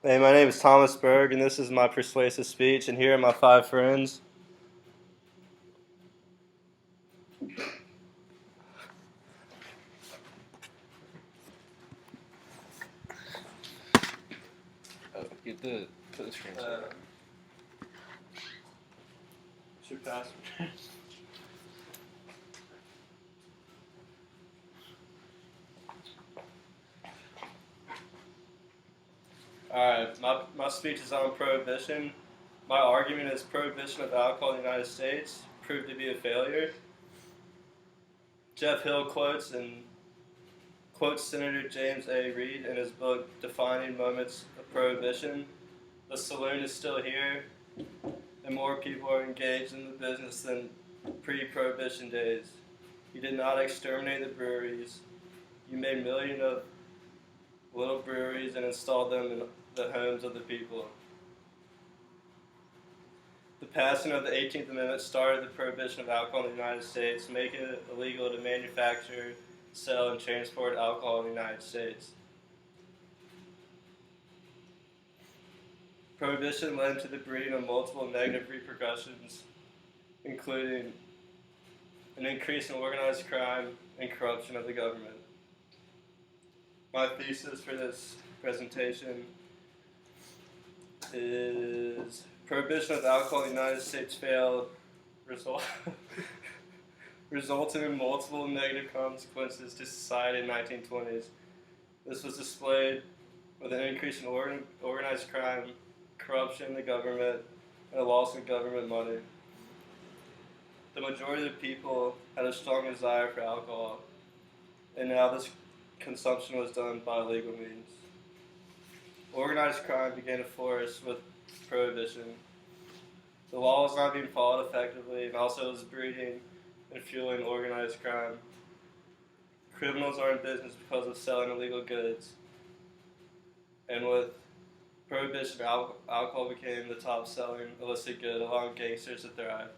Hey, my name is Thomas Burg, and this is my persuasive speech, and here are my 5 friends. Get the put the screen share. Should pass. Alright, my speech is on prohibition. My argument is prohibition of alcohol in the United States proved to be a failure. Jeff Hill quotes Senator James A. Reed in his book Defining Moments of Prohibition. The saloon is still here, and more people are engaged in the business than pre-prohibition days. You did not exterminate the breweries. You made millions of little breweries and installed them in the homes of the people. The passing of the 18th Amendment started the prohibition of alcohol in the United States, making it illegal to manufacture, sell, and transport alcohol in the United States. Prohibition led to the breeding of multiple negative repercussions, including an increase in organized crime and corruption of the government. My thesis for this presentation is prohibition of alcohol in the United States failed, resulting in multiple negative consequences to society in the 1920s. This was displayed with an increase in organized crime, corruption in the government, and a loss in government money. The majority of the people had a strong desire for alcohol, and now this consumption was done by legal means. Organized crime began to flourish with prohibition. The law was not being followed effectively, and also was breeding and fueling organized crime. Criminals are in business because of selling illegal goods, and with prohibition, alcohol became the top-selling illicit good, allowing gangsters to thrive.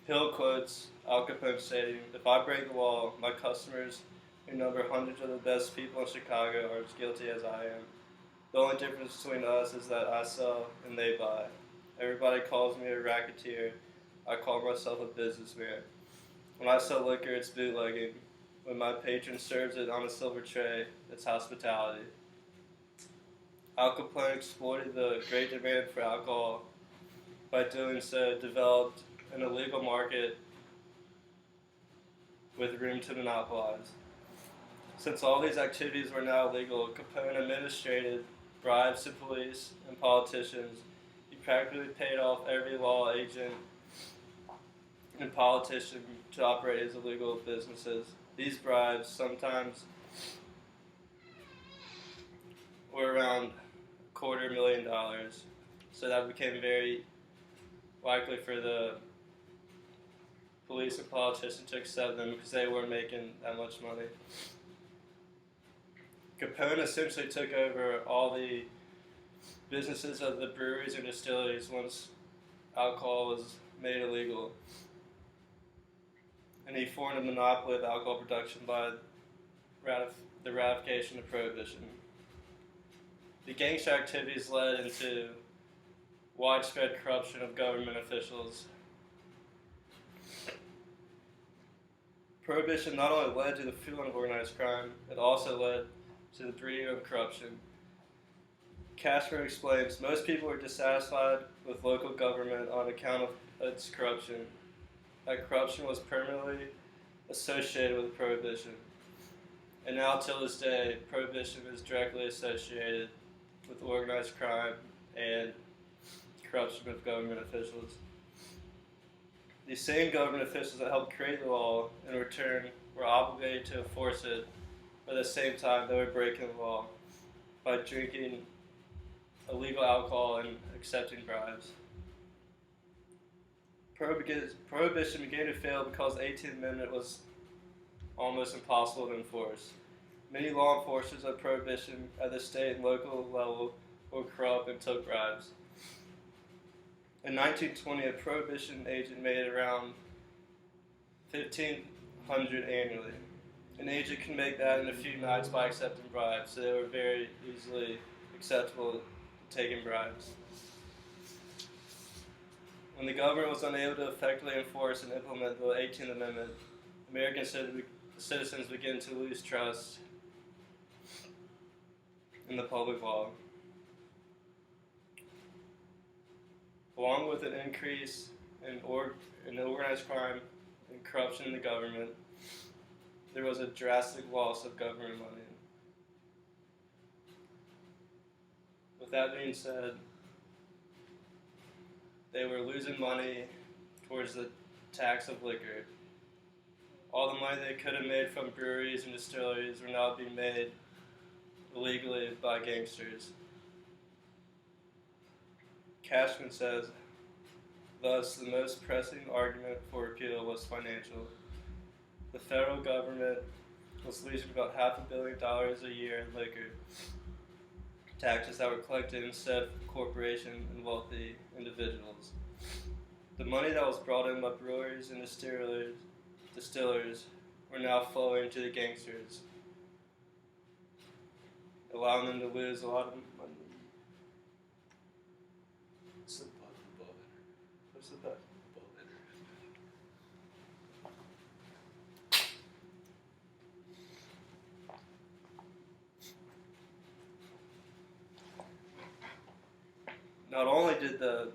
Hill quotes Al Capone stating, "If I break the law, my customers, who number hundreds of the best people in Chicago, are as guilty as I am. The only difference between us is that I sell and they buy. Everybody calls me a racketeer. I call myself a businessman. When I sell liquor, it's bootlegging. When my patron serves it on a silver tray, it's hospitality." Al Capone exploited the great demand for alcohol. By doing so, developed an illegal market with room to monopolize. Since all these activities were now illegal, Capone administered bribes to police and politicians. He practically paid off every law agent and politician to operate his illegal businesses. These bribes sometimes were around $250,000, so that became very likely for the police and politicians to accept them because they weren't making that much money. Capone essentially took over all the businesses of the breweries and distilleries once alcohol was made illegal. And he formed a monopoly of alcohol production by the ratification of prohibition. The gangster activities led into widespread corruption of government officials. Prohibition not only led to the fueling of organized crime, it also led to the breeding of corruption. Casper explains, most people are dissatisfied with local government on account of its corruption. That corruption was permanently associated with prohibition. And now, till this day, prohibition is directly associated with organized crime and corruption of government officials. These same government officials that helped create the law, in return, were obligated to enforce it, but at the same time, they were breaking the law by drinking illegal alcohol and accepting bribes. Prohibition began to fail because the 18th Amendment was almost impossible to enforce. Many law enforcers of prohibition at the state and local level were corrupt and took bribes. In 1920, a prohibition agent made around $1,500 annually. An agent can make that in a few nights by accepting bribes, so they were very easily acceptable to taking bribes. When the government was unable to effectively enforce and implement the 18th Amendment, American citizens began to lose trust in the public law. Along with an increase in organized crime and corruption in the government, there was a drastic loss of government money. With that being said, they were losing money towards the tax of liquor. All the money they could have made from breweries and distilleries were now being made illegally by gangsters. Cashman says, thus, the most pressing argument for repeal was financial. The federal government was losing about $500 million a year in liquor taxes that were collected instead from corporations and wealthy individuals. The money that was brought in by breweries and distillers were now flowing to the gangsters, allowing them to lose a lot of money. What's the button? Not only did the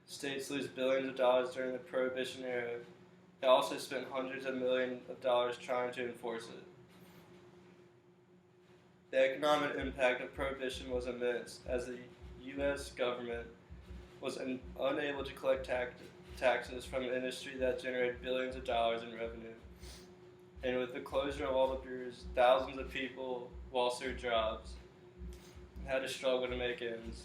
states lose billions of dollars during the Prohibition era, they also spent hundreds of millions of dollars trying to enforce it. The economic impact of Prohibition was immense, as the U.S. government was unable to collect taxes from an industry that generated billions of dollars in revenue. And with the closure of all the breweries, thousands of people lost their jobs and had to struggle to make ends.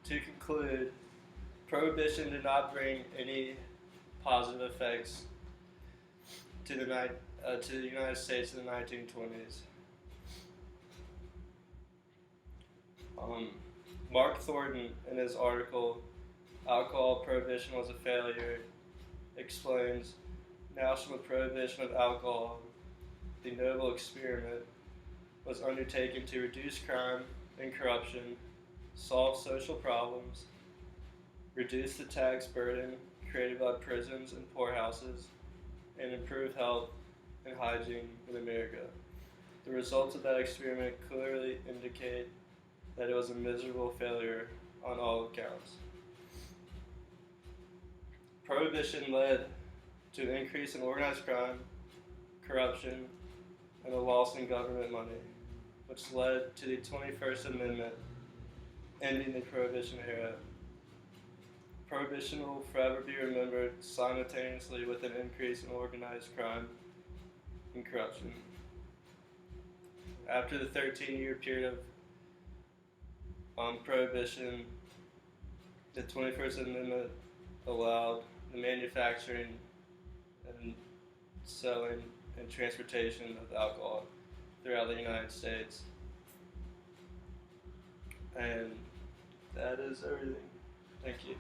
To conclude, Prohibition did not bring any positive effects to the United States in the 1920s. Mark Thornton, in his article, Alcohol Prohibition Was a Failure, explains national prohibition of alcohol, the noble experiment, was undertaken to reduce crime and corruption, solve social problems, reduce the tax burden created by prisons and poorhouses, and improve health and hygiene in America. The results of that experiment clearly indicate that it was a miserable failure on all accounts. Prohibition led to an increase in organized crime, corruption, and a loss in government money, which led to the 21st Amendment ending the Prohibition era. Prohibition will forever be remembered simultaneously with an increase in organized crime and corruption. After the 13-year period of Prohibition, the 21st Amendment allowed the manufacturing and selling and transportation of alcohol throughout the United States. And that is everything. Thank you.